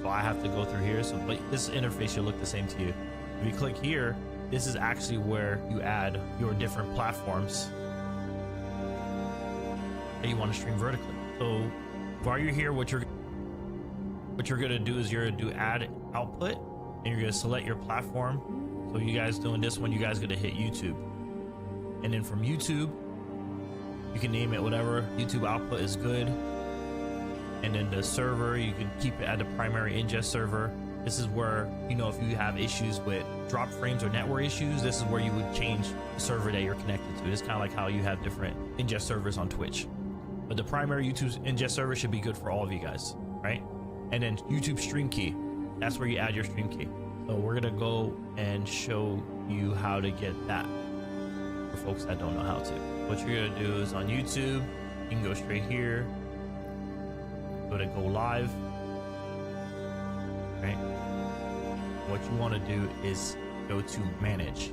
So I have to go through here. So but this interface should look the same to you. If you click here, this is actually where you add your different platforms that you want to stream vertically. So while you're here, what you're gonna do is you're gonna do add output, and you're gonna select your platform. So you guys doing this one, you guys gonna hit YouTube, and then from YouTube you can name it whatever. YouTube output is good. And then the server, you can keep it at the primary ingest server. This is where, you know, if you have issues with drop frames or network issues, this is where you would change the server that you're connected to. It's kind of like how you have different ingest servers on Twitch. But the primary YouTube ingest server should be good for all of you guys, right? And then YouTube stream key, that's where you add your stream key. So we're gonna go and show you how to get that for folks that don't know how to. What you're gonna do is on YouTube, you can go straight here, go to go live, right? What you want to do is go to manage.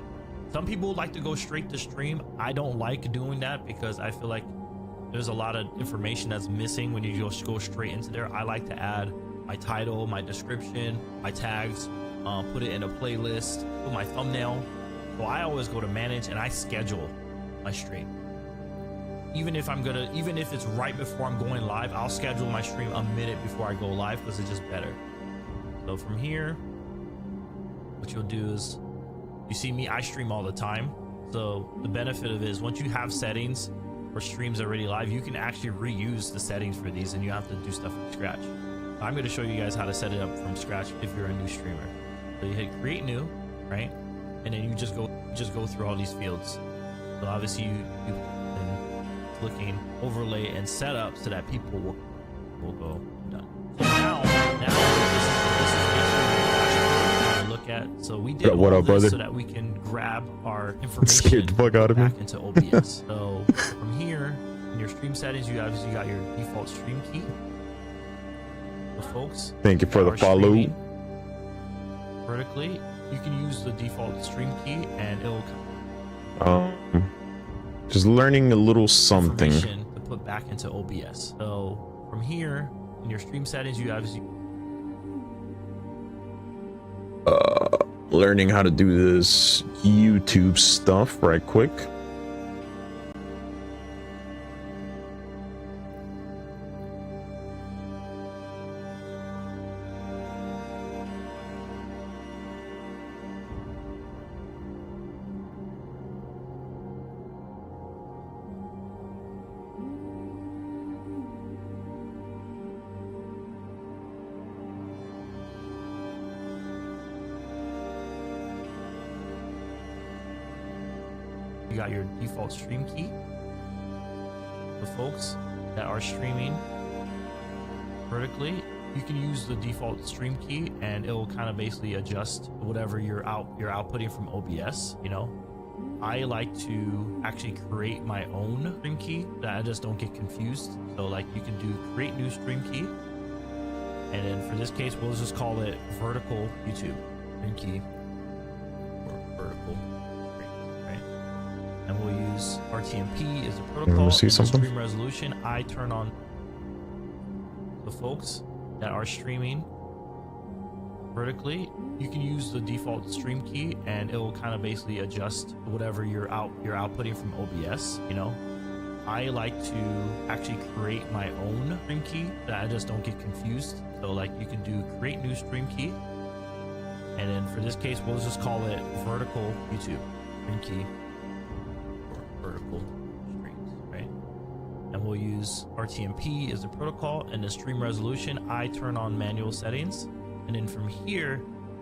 Some people like to go straight to stream. I don't like doing that because I feel like there's a lot of information that's missing when you just go straight into there. I like to add my title, my description, my tags, put it in a playlist, put my thumbnail. So I always go to manage and I schedule my stream. Even if it's right before I'm going live, I'll schedule my stream a minute before I go live because it's just better. So from here, what you'll do is, you see me, I stream all the time. So the benefit of it is once you have settings for streams already live, you can actually reuse the settings for these and you have to do stuff from scratch. I'm going to show you guys how to set it up from scratch if you're a new streamer. So you hit create new, right? And then you just go through all these fields. So obviously you looking overlay and set up so that people will go done. So now this is basically look at. So we did all this so that we can grab our information scared the fuck out of me. back into OBS. So from here in your stream settings, you obviously got your default stream key. So folks, thank you for the follow. Vertically, you can use the default stream key and it'll just learning a little something to put back into OBS. So from here in your stream settings, you obviously learning how to do this YouTube stuff right quick. you got your default stream key. The folks that are streaming vertically, you can use the default stream key and it'll kind of basically adjust whatever you're outputting from OBS. You know, I like to actually create my own stream key that I just don't get confused. So like you can do create new stream key, and then for this case we'll just call it vertical YouTube stream key or vertical streams, right? And we'll use RTMP as a protocol. See something? Stream resolution, I turn on the folks that are streaming vertically. You can use the default stream key and it will kind of basically adjust whatever you're outputting from OBS. You know, I like to actually create my own stream key that I just don't get confused. So like you can do create new stream key, and then for this case we'll just call it vertical YouTube stream key or vertical streams, right? And we'll use RTMP as the protocol, and the stream resolution, I turn on manual settings. And then from here,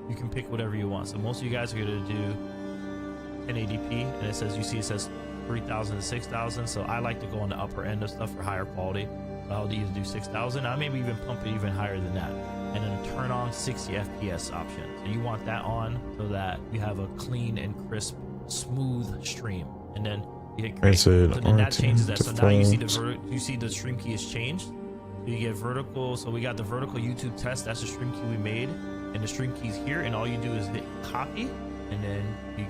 you can pick whatever you want. So most of you guys are gonna do 1080p, and it says, you see it says 3000 to 6000. So I like to go on the upper end of stuff for higher quality. So I'll either do 6000. I maybe even pump it even higher than that. And then turn on 60 FPS option. So you want that on so that you have a clean and crisp, smooth stream. And then you hit create. So then that changes that. So now you see the stream key has changed. So you get vertical. So we got the vertical YouTube test. That's the stream key we made, and the stream key's here. And all you do is hit copy, and then you.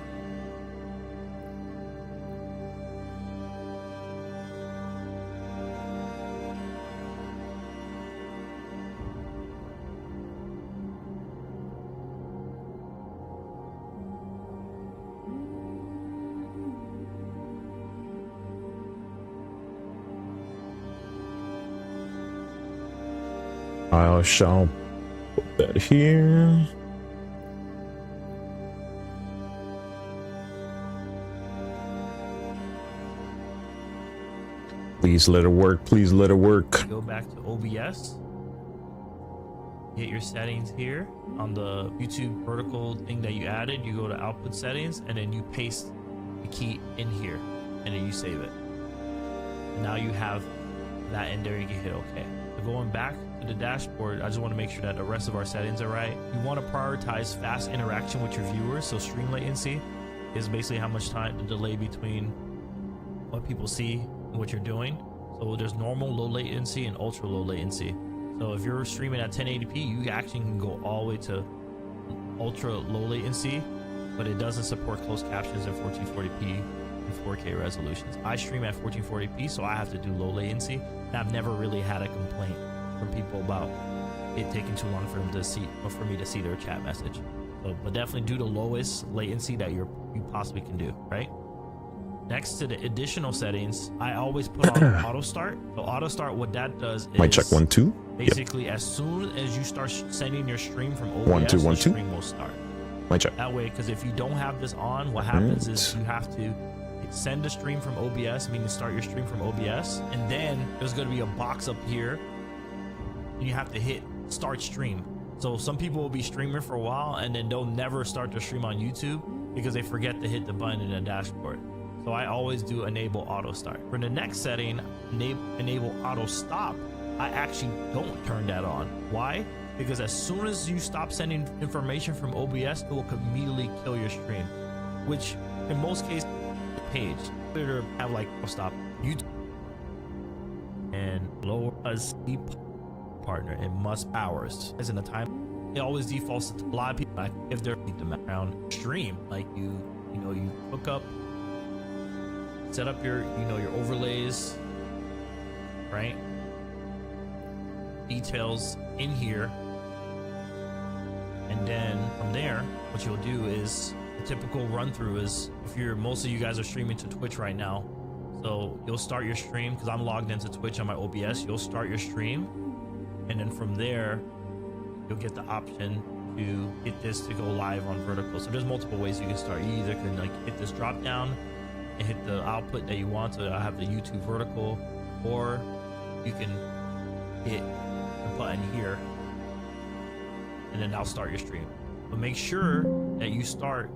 I shall put that here. Please let it work. Please let it work. Go back to OBS. Hit your settings here on the YouTube vertical thing that you added. You go to output settings, and then you paste the key in here, and then you save it. And now you have that in there. You can hit OK. So going back to the dashboard, I just want to make sure that the rest of our settings are right. You want to prioritize fast interaction with your viewers. So stream latency is basically how much time, the delay between what people see and what you're doing. So there's normal low latency and ultra low latency. So if you're streaming at 1080p, you actually can go all the way to ultra low latency, but it doesn't support closed captions at 1440p and 4K resolutions. I stream at 1440p, so I have to do low latency, and I've never really had a complaint from people about it taking too long for them to see, or for me to see their chat message. So, but definitely do the lowest latency that you possibly can do, right? Next to the additional settings, I always put on auto start. So auto start, what that does is Mic check 1 2. basically yep. As soon as you start sending your stream from OBS, 1 2 1 the 2. stream will start. Mic check. That way, because if you don't have this on, what happens is you have to send the stream from OBS, meaning start your stream from OBS, and then there's going to be a box up here, and you have to hit start stream. So some people will be streaming for a while, and then they'll never start their stream on YouTube because they forget to hit the button in the dashboard. So I always do enable auto start. For the next setting, enable auto stop, I actually don't turn that on. Why? Because as soon as you stop sending information from OBS, it will immediately kill your stream, which in most cases, page better have like stop YouTube and lower as the partner. It must hours as in the time. It always defaults to a lot of people like if they're around stream, like you hook up, set up your your overlays, right? Details in here, and then from there what you'll do is the typical run through is, if most of you guys are streaming to Twitch right now, so you'll start your stream because I'm logged into Twitch on my OBS. You'll start your stream, and then from there you'll get the option to hit this to go live on vertical. So there's multiple ways you can start. You either can like hit this drop down and hit the output that you want, so I have the YouTube vertical, or you can hit the button here and then I'll start your stream. But make sure that you start